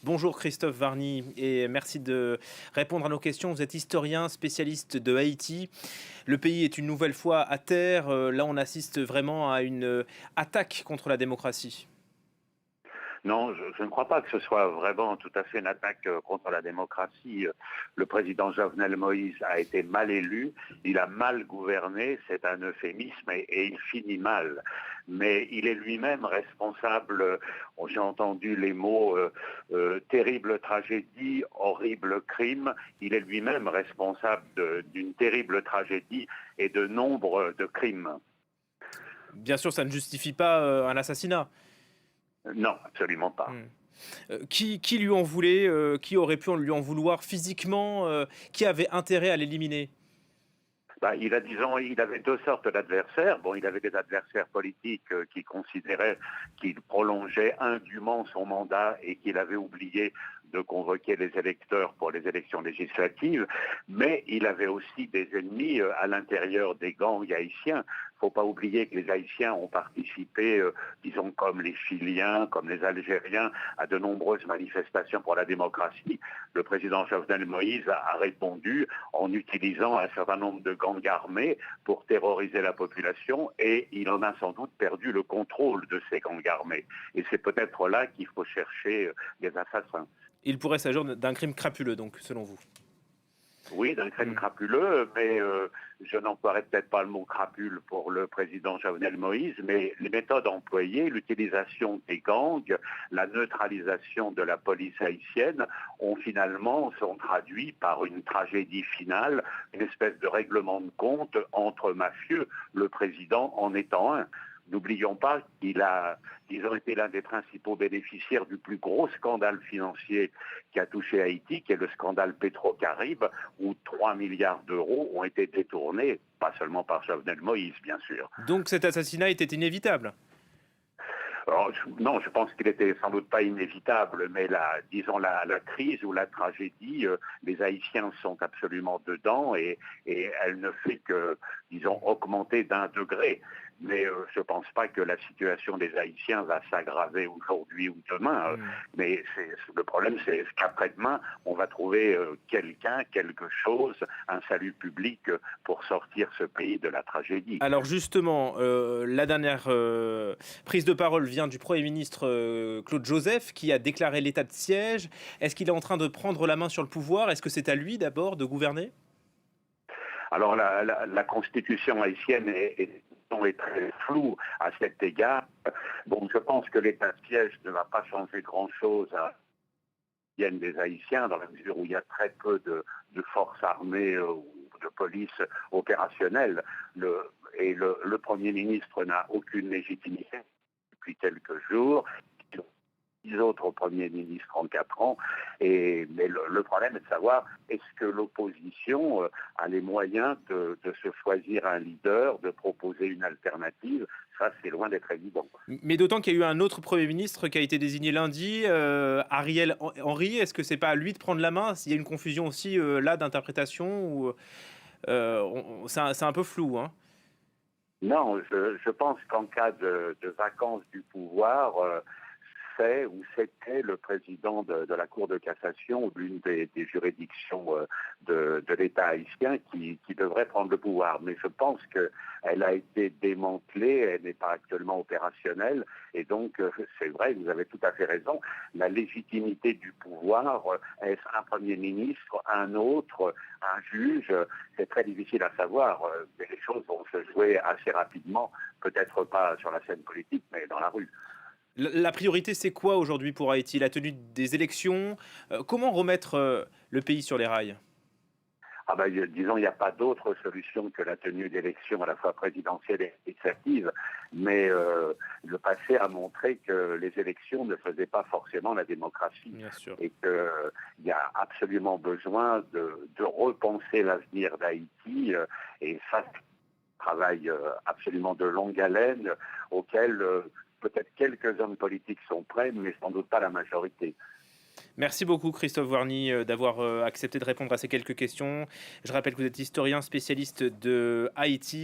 Bonjour Christophe Varny et merci de répondre à nos questions. Vous êtes historien, spécialiste de Haïti. Le pays est une nouvelle fois à terre. Là, on assiste vraiment à une attaque contre la démocratie. Non, je ne crois pas que ce soit vraiment tout à fait une attaque contre la démocratie. Le président Jovenel Moïse a été mal élu, il a mal gouverné, c'est un euphémisme et il finit mal. Mais il est lui-même responsable, j'ai entendu les mots terrible tragédie, horrible crime, il est lui-même responsable d'une terrible tragédie et de nombre de crimes. Bien sûr, ça ne justifie pas un assassinat. Non, absolument pas. Hmm. Qui lui en voulait, qui aurait pu lui en vouloir physiquement, qui avait intérêt à l'éliminer? Disons, il avait deux sortes d'adversaires. Bon, il avait des adversaires politiques qui considéraient qu'il prolongeait indûment son mandat et qu'il avait oublié de convoquer les électeurs pour les élections législatives, mais il avait aussi des ennemis à l'intérieur des gangs haïtiens. Il ne faut pas oublier que les Haïtiens ont participé, disons comme les Chiliens, comme les Algériens, à de nombreuses manifestations pour la démocratie. Le président Jovenel Moïse a répondu en utilisant un certain nombre de gangs armés pour terroriser la population et il en a sans doute perdu le contrôle de ces gangs armés. Et c'est peut-être là qu'il faut chercher des assassins. Il pourrait s'agir d'un crime crapuleux, donc, selon vous. Oui, d'un crime Hmm. crapuleux, mais je n'emploierai peut-être pas le mot crapule pour le président Jovenel Moïse, mais les méthodes employées, l'utilisation des gangs, la neutralisation de la police haïtienne sont traduits par une tragédie finale, une espèce de règlement de compte entre mafieux, le président en étant un. N'oublions pas qu'ils ont été l'un des principaux bénéficiaires du plus gros scandale financier qui a touché Haïti, qui est le scandale Petro-Caribe, où 3 milliards d'euros ont été détournés, pas seulement par Jovenel Moïse, bien sûr. Donc cet assassinat était inévitable. Alors, non, je pense qu'il était sans doute pas inévitable, mais disons la crise ou la tragédie, les Haïtiens sont absolument dedans et elle ne fait que, disons, augmenter d'un degré. Mais je ne pense pas que la situation des Haïtiens va s'aggraver aujourd'hui ou demain. Hmm. Mais le problème, c'est qu'après-demain, on va trouver quelqu'un, quelque chose, un salut public pour sortir ce pays de la tragédie. Alors justement, la dernière prise de parole vient du Premier ministre Claude Joseph qui a déclaré l'état de siège. Est-ce qu'il est en train de prendre la main sur le pouvoir? Est-ce que c'est à lui d'abord de gouverner? Alors la constitution haïtienne est très floue à cet égard. Donc je pense que l'état de siège ne va pas changer grand-chose à des Haïtiens dans la mesure où il y a très peu de forces armées ou de police opérationnelles. Le Premier ministre n'a aucune légitimité depuis quelques jours. 10 autres premiers ministres en 4 ans. Mais le problème est de savoir est-ce que l'opposition a les moyens de se choisir un leader, de proposer une alternative. Ça, c'est loin d'être évident. Mais d'autant qu'il y a eu un autre Premier ministre qui a été désigné lundi, Ariel Henry. Est-ce que c'est pas à lui de prendre la main? S'il y a une confusion aussi là d'interprétation, ou c'est un peu flou, hein. Non, je pense qu'en cas de vacance du pouvoir, c'est ou c'était le président de la Cour de cassation ou l'une des juridictions de l'État haïtien qui devrait prendre le pouvoir. Mais je pense qu'elle a été démantelée, elle n'est pas actuellement opérationnelle. Et donc, c'est vrai, vous avez tout à fait raison, la légitimité du pouvoir, est-ce un Premier ministre, un autre, un juge, c'est très difficile à savoir. Mais les choses vont se jouer assez rapidement, peut-être pas sur la scène politique, mais dans la rue. La priorité, c'est quoi aujourd'hui pour Haïti? La tenue des élections? Comment remettre le pays sur les rails? Disons, il n'y a pas d'autre solution que la tenue d'élections à la fois présidentielles et législatives, mais le passé a montré que les élections ne faisaient pas forcément la démocratie Bien sûr. et qu'il y a absolument besoin de repenser l'avenir d'Haïti et ça, c'est un travail absolument de longue haleine auquel peut-être quelques hommes politiques sont prêts, mais sans doute pas la majorité. Merci beaucoup Christophe Warny d'avoir accepté de répondre à ces quelques questions. Je rappelle que vous êtes historien spécialiste de Haïti.